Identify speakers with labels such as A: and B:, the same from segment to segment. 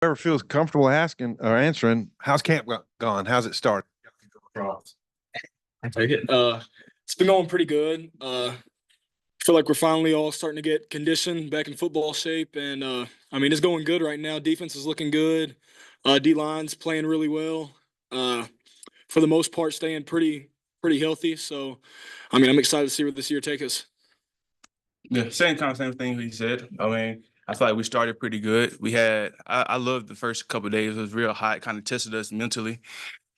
A: Whoever feels comfortable asking or answering, how's camp gone? How's it started?
B: I take it. It's been going pretty good. Feel like we're finally all starting to get conditioned back in football shape, and I mean it's going good right now. Defense is looking good. D line's playing really well. Uh, for the most part, staying pretty healthy. So, I mean, I'm excited to see where this year takes us.
C: Yeah, same thing he said. I mean, I feel like we started pretty good. I loved the first couple of days. It was real hot, kind of tested us mentally.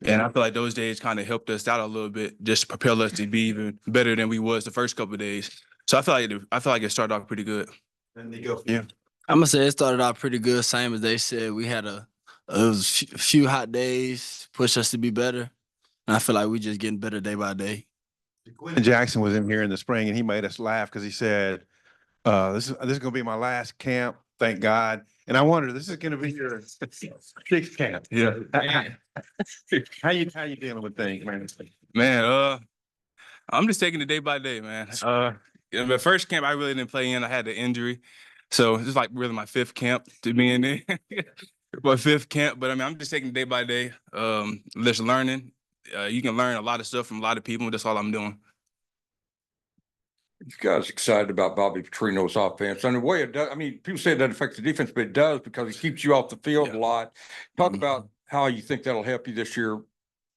C: And I feel like those days kind of helped us out a little bit, just to propel us to be even better than we was the first couple of days. So I feel like it started off pretty good.
A: And Nico, yeah.
D: I'm gonna say it started out pretty good. Same as they said, we had it was a few hot days, pushed us to be better, and I feel like we just getting better day by day.
A: Quentin Jackson was in here in the spring, and he made us laugh because he said, "This is going to be my last camp. Thank God." And I wonder, this is going to be your sixth camp.
C: Yeah.
A: How you dealing with things, man?
C: Man, I'm just taking it day by day, man. The first camp I really didn't play in. I had the injury. So this is like really my fifth camp to be in there. My fifth camp. But I mean, I'm just taking it day by day. Just learning. You can learn a lot of stuff from a lot of people. That's all I'm doing.
E: You guys excited about Bobby Petrino's offense? And the way it does, I mean, people say it doesn't affect the defense, but it does because he keeps you off the field a lot. Talk about how you think that'll help you this year.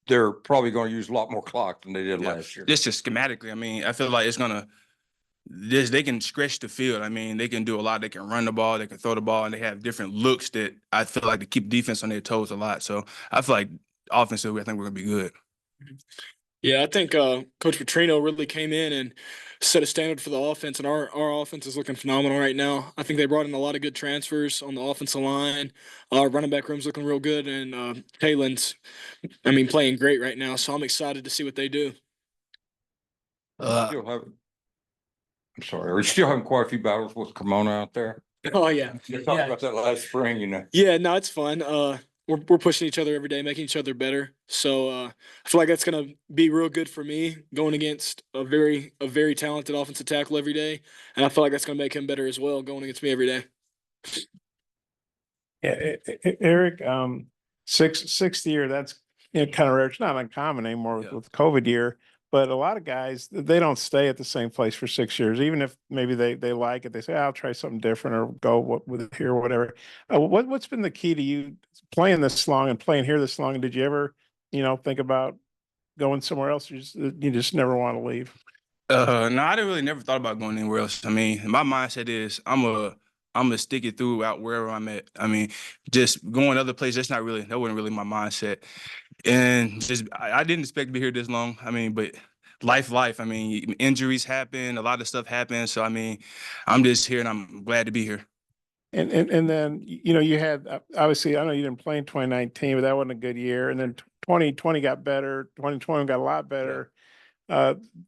E: They're probably going to use a lot more clock than they did last year.
C: Just schematically, I mean, I feel like it's gonna. They can stretch the field. I mean, they can do a lot. They can run the ball. They can throw the ball, and they have different looks that I feel like to keep defense on their toes a lot. So I feel like offensively, I think we're gonna be good.
B: Yeah, I think Coach Petrino really came in and set a standard for the offense, and our offense is looking phenomenal right now. I think they brought in a lot of good transfers on the offensive line. Our running back room's looking real good, and Taylon's, I mean, playing great right now. So I'm excited to see what they do.
E: I'm sorry. Are you still having quite a few battles with Cremona out there?
B: Oh yeah,
E: You talked about that last spring, you know.
B: yeah. No, it's fun. We're pushing each other every day, making each other better. So I feel like that's gonna be real good for me going against a very talented offensive tackle every day, and I feel like that's gonna make him better as well going against me every day.
F: Yeah, Eric, sixth year, that's kind of rare. It's not uncommon anymore with COVID year, but a lot of guys, they don't stay at the same place for 6 years. Even if maybe they like it, they say, I'll try something different or go with it here or whatever. What's been the key to you playing this long and playing here this long? And did you ever, think about going somewhere else? You just never want to leave?
C: No, I didn't really never thought about going anywhere else. I mean, my mindset is I'm gonna stick it through out wherever I'm at. I mean, just going other places, that wasn't really my mindset. And just I didn't expect to be here this long. I mean, but life. I mean, injuries happen, a lot of stuff happens. So I mean, I'm just here and I'm glad to be here.
F: And then you had obviously, I know you didn't play in 2019, but that wasn't a good year. And then 2020 got better. 2020 got a lot better.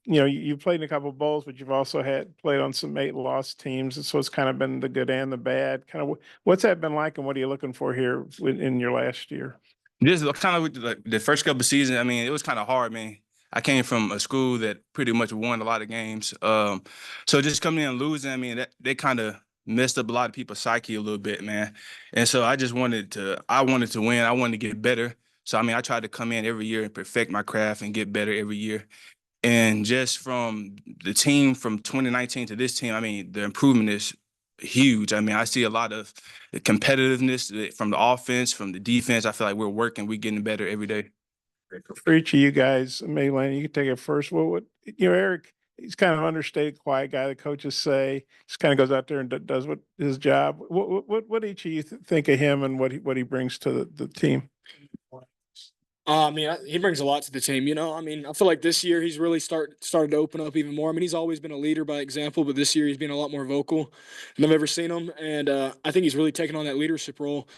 F: You played in a couple of bowls, but you've also played on some 8-loss teams. So it's kind of been the good and the bad. Kind of what's that been like, and what are you looking for here in your last year?
C: Just kind of with the first couple of seasons, I mean, it was kind of hard, man. I came from a school that pretty much won a lot of games. So just coming in and losing, I mean, they kind of messed up a lot of people's psyche a little bit, man. And so I wanted to win. I wanted to get better. So, I mean, I tried to come in every year and perfect my craft and get better every year. And just from the team from 2019 to this team, I mean, the improvement is huge. I mean, I see a lot of competitiveness from the offense, from the defense. I feel like we're getting better every day.
F: For each of you guys, maybe Landon, you can take it first. What Eric, he's kind of an understated, quiet guy. The coaches say just kind of goes out there and does what his job. What each of you think of him and what he brings to the team?
B: I mean, he brings a lot to the team. I mean, I feel like this year he's really started to open up even more. I mean, he's always been a leader by example, but this year he's been a lot more vocal than I've ever seen him. And I think he's really taken on that leadership role,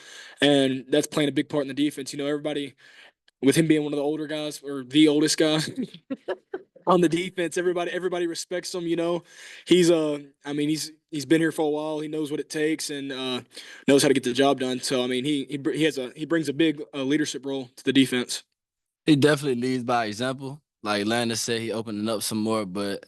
B: and that's playing a big part in the defense. Everybody, with him being one of the older guys or the oldest guy on the defense, everybody respects him. He's I mean, he's been here for a while. He knows what it takes and knows how to get the job done. So I mean, he brings a big leadership role to the defense.
D: He definitely leads by example. Like Landon said, he opening up some more. But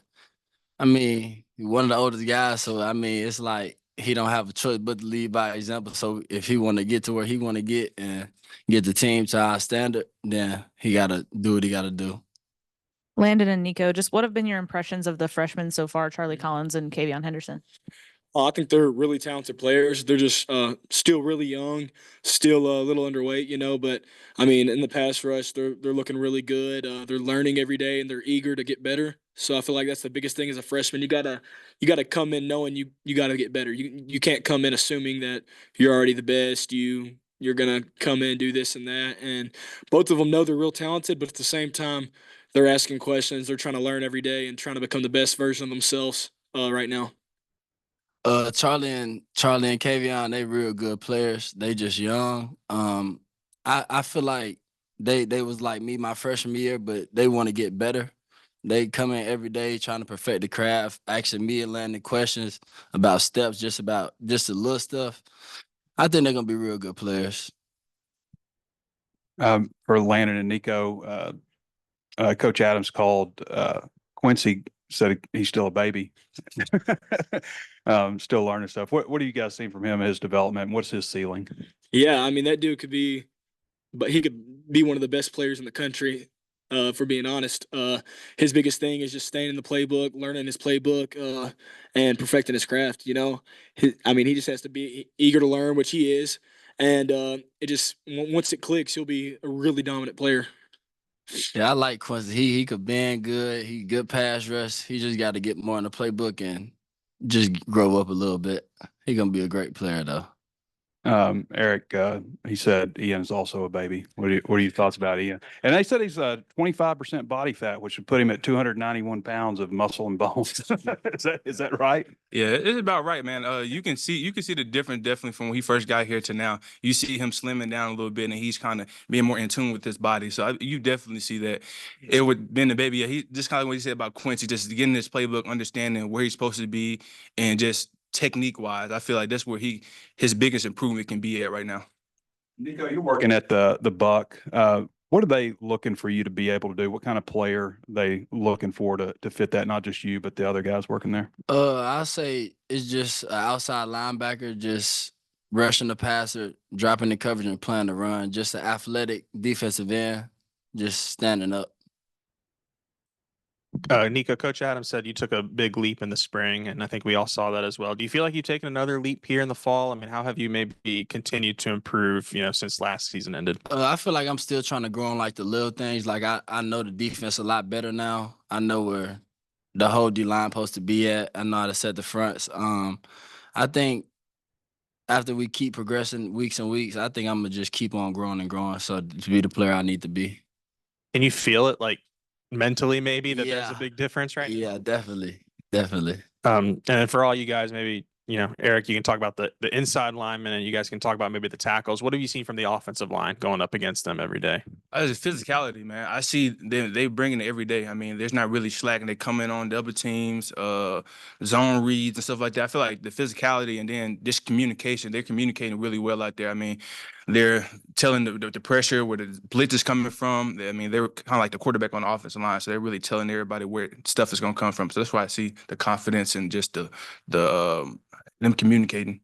D: I mean, one of the oldest guys, so I mean, it's like he don't have a choice but to lead by example. So if he want to get to where he want to get and get the team to our standard, then he got to do what he got to do.
G: Landon and Nico, just what have been your impressions of the freshmen so far, Charlie Collins and Kavion Henderson?
B: I think they're really talented players. They're just still really young, still a little underweight, you know. But I mean, in the pass rush, they're looking really good. They're learning every day, and they're eager to get better. So I feel like that's the biggest thing as a freshman. You gotta come in knowing you gotta get better. You can't come in assuming that you're already the best. You're gonna come in, do this and that. And both of them know they're real talented, but at the same time, they're asking questions. They're trying to learn every day and trying to become the best version of themselves right now.
D: Charlie and Kavion, they real good players. They just young. I feel like they was like me my freshman year, but they want to get better. They come in every day trying to perfect the craft, asking me and Landon questions about steps, just the little stuff. I think they're gonna be real good players.
H: For Landon and Nico, Coach Adams called Quincy, said he's still a baby, still learning stuff. What do you guys see from him, his development? What's his ceiling?
B: Yeah, I mean that dude could be, but he could be one of the best players in the country. For being honest, his biggest thing is just staying in the playbook, learning his playbook, and perfecting his craft. You know, I mean, he just has to be eager to learn, which he is, and it just once it clicks, he'll be a really dominant player.
D: Yeah, I like Quincy. He could bend good. He good pass rush. He just got to get more in the playbook and just grow up a little bit. He gonna be a great player though.
H: Eric, he said Ian's also a baby. What are your thoughts about Ian? And they said he's 25% body fat, which would put him at 291 pounds of muscle and bones. Is that right?
C: Yeah, it's about right, man. You can see the difference definitely from when he first got here to now. You see him slimming down a little bit, and he's kind of being more in tune with his body. So you definitely see that. It would been the baby. Yeah, he just kind of what he said about Quincy, just getting his playbook, understanding where he's supposed to be, and just technique wise, I feel like that's where his biggest improvement can be at right now.
H: Nico, you're working at the Buck. What are they looking for you to be able to do? What kind of player are they looking for to fit that? Not just you, but the other guys working there.
D: I say it's just an outside linebacker, just rushing the passer, dropping the coverage, and playing the run. Just an athletic defensive end, just standing up.
I: Nico, Coach Adams said you took a big leap in the spring, and I think we all saw that as well. Do you feel like you've taken another leap here in the fall? I mean, how have you maybe continued to improve, since last season ended?
D: I feel like I'm still trying to grow on like the little things. Like I know the defense a lot better now. I know where the whole D line supposed to be at. I know how to set the fronts. I think after we keep progressing weeks and weeks, I think I'm gonna just keep on growing and growing. So to be the player I need to be.
I: Can you feel it like mentally maybe that there's a
D: Yeah.
I: big difference right now?
D: Yeah, definitely. Definitely.
I: And then for all you guys, maybe, Eric, you can talk about the inside linemen, and you guys can talk about maybe the tackles. What have you seen from the offensive line going up against them every day?
C: It's physicality, man. I see they bringing it every day. I mean, there's not really slacking. They come in on the other teams, zone reads and stuff like that. I feel like the physicality and then just communication. They're communicating really well out there. I mean, they're telling the pressure where the blitz is coming from. I mean, they're kind of like the quarterback on the offensive line, so they're really telling everybody where stuff is going to come from. So that's why I see the confidence and just them communicating.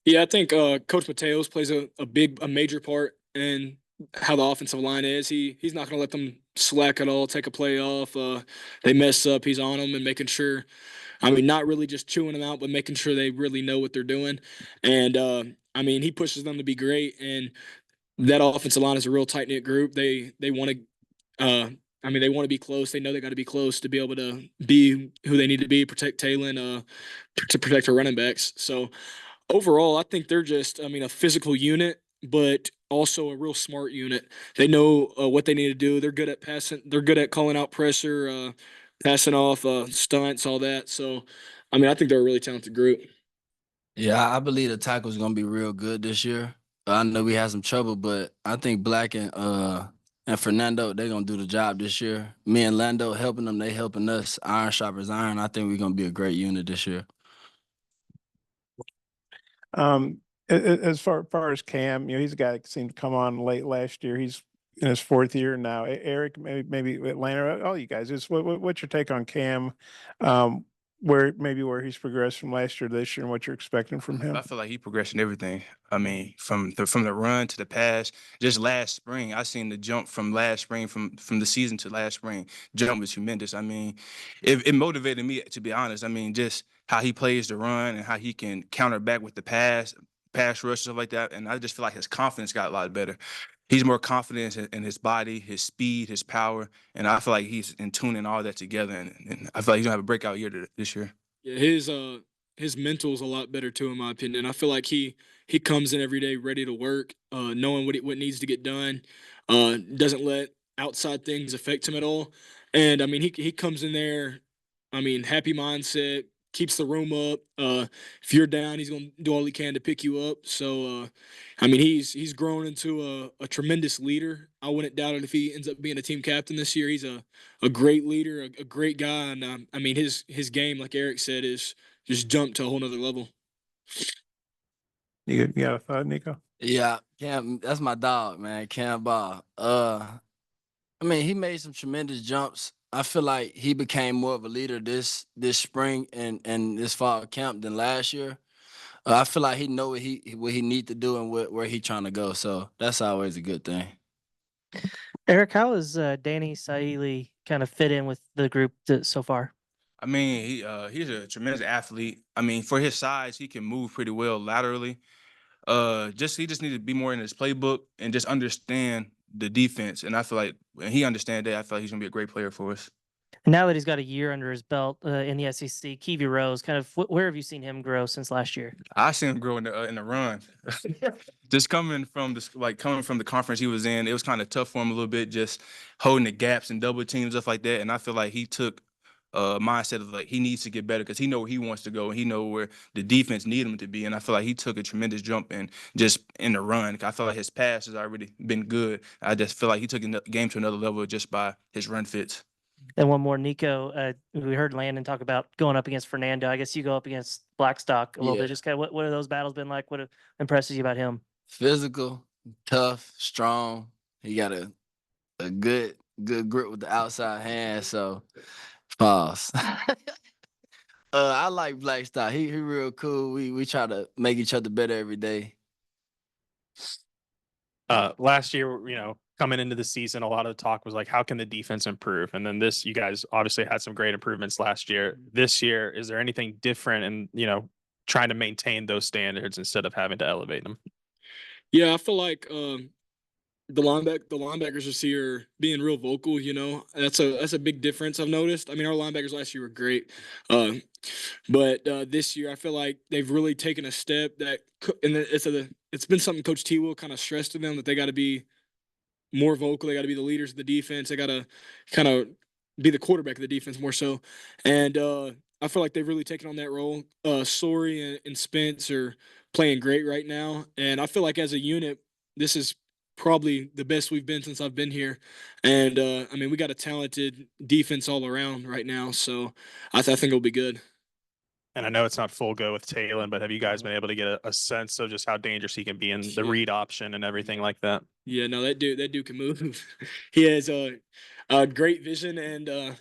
B: Yeah, I think Coach Mateos plays a major part in how the offensive line is. He's not going to let them slack at all, take a play off. They mess up, he's on them and making sure. I mean, not really just chewing them out, but making sure they really know what they're doing. And I mean, he pushes them to be great. And that offensive line is a real tight knit group. They want to. They want to be close. They know they got to be close to be able to be who they need to be, protect Talon, to protect our running backs. So overall, I think they're just, a physical unit, but also a real smart unit. They know what they need to do. They're good at passing. They're good at calling out pressure, passing off stunts, all that. So, I think they're a really talented group.
D: Yeah, I believe the tackle's gonna be real good this year. I know we had some trouble, but I think Black and Fernando, they're gonna do the job this year. Me and Lando helping them, they helping us. Iron sharpens iron. I think we're gonna be a great unit this year.
F: As far as Cam, he's a guy that seemed to come on late last year. He's in his fourth year now. Eric, maybe Atlanta, all you guys, what's your take on Cam? where he's progressed from last year to this year and what you're expecting from him?
C: I feel like he progressed in everything. I mean, from the run to the pass. Just last spring, I seen the jump from last spring, from the season to last spring. Jump was tremendous. I mean, it motivated me, to be honest. I mean, just how he plays the run and how he can counter back with the pass rush, stuff like that. And I just feel like his confidence got a lot better. He's more confident in his body, his speed, his power, and I feel like he's in tuning all that together. And I feel like he's gonna have a breakout year this year.
B: Yeah, his mental's a lot better too, in my opinion. I feel like he comes in every day ready to work, knowing what needs to get done. Doesn't let outside things affect him at all. And I mean, he comes in there, I mean, happy mindset, keeps the room up. If you're down, he's gonna do all he can to pick you up. So, I mean, he's grown into a tremendous leader. I wouldn't doubt it if he ends up being a team captain this year. He's a great leader, a great guy, and I mean his game, like Eric said, is just jumped to a whole nother level.
F: You got a thought, Nico?
D: Yeah, Cam, that's my dog, man. Cam Ball. I mean, he made some tremendous jumps. I feel like he became more of a leader this spring and this fall camp than last year. I feel like he know what he need to do and where he trying to go. So that's always a good thing.
J: Eric, how has Danny Saili kind of fit in with the group so far?
C: I mean, he's a tremendous athlete. I mean, for his size, he can move pretty well laterally. He just needed to be more in his playbook and just understand the defense. And I feel like when he understands that, I feel like he's gonna be a great player for us.
J: And now that he's got a year under his belt in the SEC, Kiwi Rose, kind of where have you seen him grow since last year?
C: I seen him grow in the run. Just coming from the conference he was in, it was kind of tough for him a little bit, just holding the gaps and double teams, stuff like that. And I feel like he took mindset of like he needs to get better because he know where he wants to go and he know where the defense need him to be. And I feel like he took a tremendous jump just in the run. I feel like his pass has already been good. I just feel like he took the game to another level just by his run fits.
J: And one more, Nico. We heard Landon talk about going up against Fernando. I guess you go up against Blackstock a little bit. Just kind of what have those battles been like? What impresses you about him?
D: Physical, tough, strong. He got a good grip with the outside hand. So pause. I like Blackstock. He real cool. We try to make each other better every day.
I: Last year, coming into the season, a lot of the talk was like, how can the defense improve? And then you guys obviously had some great improvements last year. This year, is there anything different in, trying to maintain those standards instead of having to elevate them?
B: Yeah, I feel like the linebackers this year being real vocal. That's a big difference I've noticed. I mean, our linebackers last year were great, but this year I feel like they've really taken a step and it's been something Coach T will kind of stress to them that they got to be more vocal. They got to be the leaders of the defense. They got to kind of be the quarterback of the defense more so. And I feel like they've really taken on that role. Sorey and Spence are playing great right now. And I feel like as a unit, this is probably the best we've been since I've been here. And I mean, we got a talented defense all around right now. So I think it'll be good.
I: And I know it's not full go with Talon, but have you guys been able to get a sense of just how dangerous he can be in the read option and everything like that?
B: Yeah, no, that dude can move. He has a great vision, and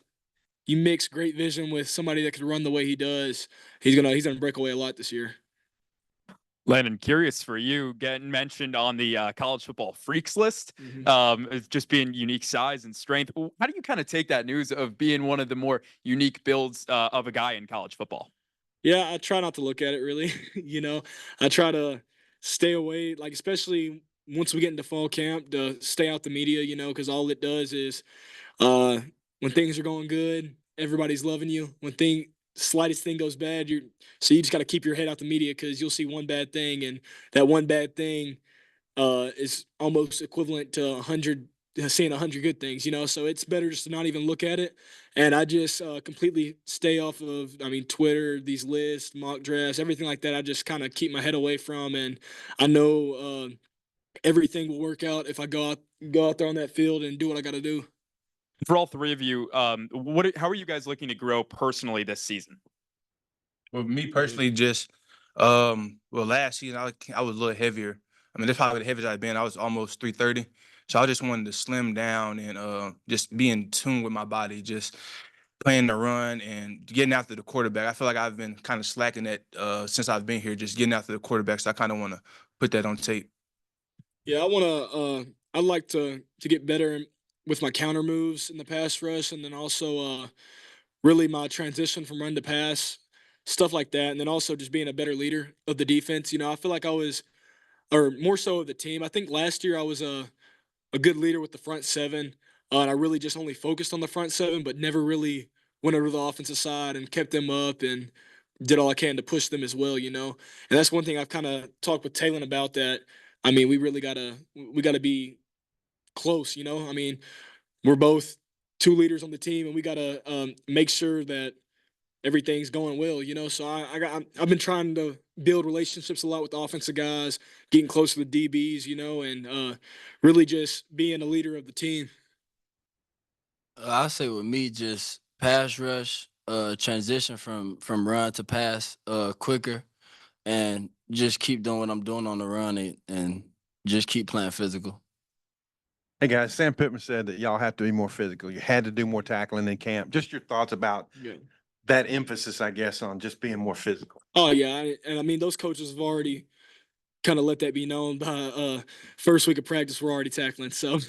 B: you mix great vision with somebody that can run the way he does. He's gonna break away a lot this year.
K: Landon, curious for you, getting mentioned on the college football freaks list, as just being unique size and strength. How do you kind of take that news of being one of the more unique builds of a guy in college football?
B: Yeah, I try not to look at it really. I try to stay away, like especially once we get into fall camp, to stay out the media. Because all it does is when things are going good, everybody's loving you. When slightest thing goes bad, you just got to keep your head out the media because you'll see one bad thing, and that one bad thing is almost equivalent to seeing 100 good things. So it's better just to not even look at it. And I just completely stay off of, Twitter, these lists, mock drafts, everything like that. I just kind of keep my head away from, and I know everything will work out if I go out there on that field and do what I got to do.
K: For all three of you, how are you guys looking to grow personally this season?
C: Well, me personally, just last season I was a little heavier. I mean, that's probably the heaviest I've been. I was almost 330. So I just wanted to slim down and just be in tune with my body, just playing the run and getting after the quarterback. I feel like I've been kind of slacking that since I've been here, just getting after the quarterback. So I kind of want to put that on tape.
B: Yeah, I want to. I'd like to get better with my counter moves in the pass rush, and then also really my transition from run to pass, stuff like that, and then also just being a better leader of the defense. You know, I feel like I was, or more so of the team. I think last year I was a good leader with the front seven, and I really just only focused on the front seven, but never really went over to the offensive side and kept them up and did all I can to push them as well. You know, and that's one thing I've kind of talked with Talon about. That I mean, we gotta be close. You know, I mean, we're both two leaders on the team, and we gotta make sure that everything's going well, you know. So I've been trying to build relationships a lot with the offensive guys, getting close to the DBs, you know, and really just being a leader of the team.
D: I say with me, just pass rush, transition from run to pass, quicker, and just keep doing what I'm doing on the run and just keep playing physical.
A: Hey guys, Sam Pittman said that y'all have to be more physical. You had to do more tackling in camp. Just your thoughts about that emphasis, I guess, on just being more physical.
B: Oh yeah, and I mean those coaches have already kind of let that be known by first week of practice. We're already tackling, so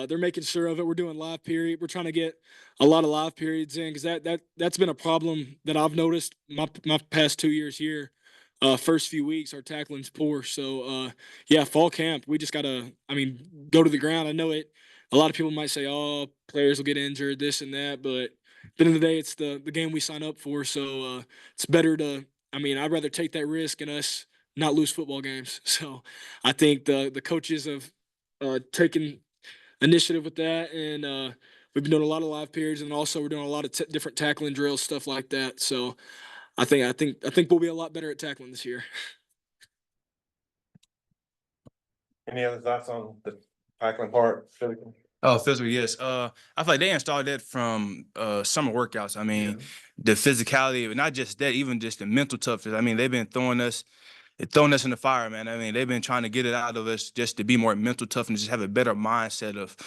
B: they're making sure of it. We're doing live period. We're trying to get a lot of live periods in because that's been a problem that I've noticed my past 2 years here. First few weeks our tackling's poor. So yeah, fall camp we just gotta go to the ground. I know it. A lot of people might say, "Oh, players will get injured, this and that," but at the end of the day, it's the game we sign up for. So it's better to. I'd rather take that risk and us not lose football games. So I think the coaches have taken initiative with that, and we've been doing a lot of live periods, and also we're doing a lot of different tackling drills, stuff like that. So I think we'll be a lot better at tackling this year.
A: Any other thoughts on the tackling part?
C: Oh, physical, yes. I feel like they installed that from summer workouts. I mean, the physicality, but not just that, even just the mental toughness. I mean, they've been throwing us in the fire, man. I mean, they've been trying to get it out of us just to be more mental tough and just have a better mindset of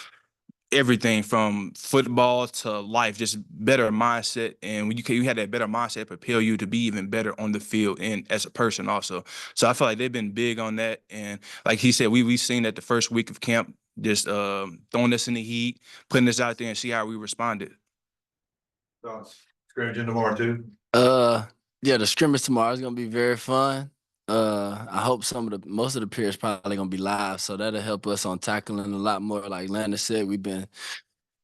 C: everything from football to life, just better mindset. And when you had that better mindset, propel you to be even better on the field and as a person also. So I feel like they've been big on that. And like he said, we've seen that the first week of camp, just throwing us in the heat, putting us out there and see how we responded.
A: Scrimmaging tomorrow too.
D: Yeah, the scrimmage tomorrow is gonna be very fun. I hope most of the peers probably gonna be live, so that'll help us on tackling a lot more. Like Landon said, we've been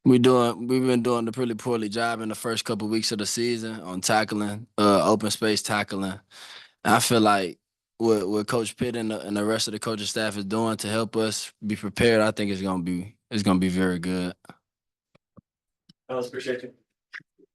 D: doing a pretty poorly job in the first couple of weeks of the season on tackling, open space tackling. And I feel like what Coach Pitt and the rest of the coaching staff is doing to help us be prepared, I think it's gonna be very good.
J: I appreciate you.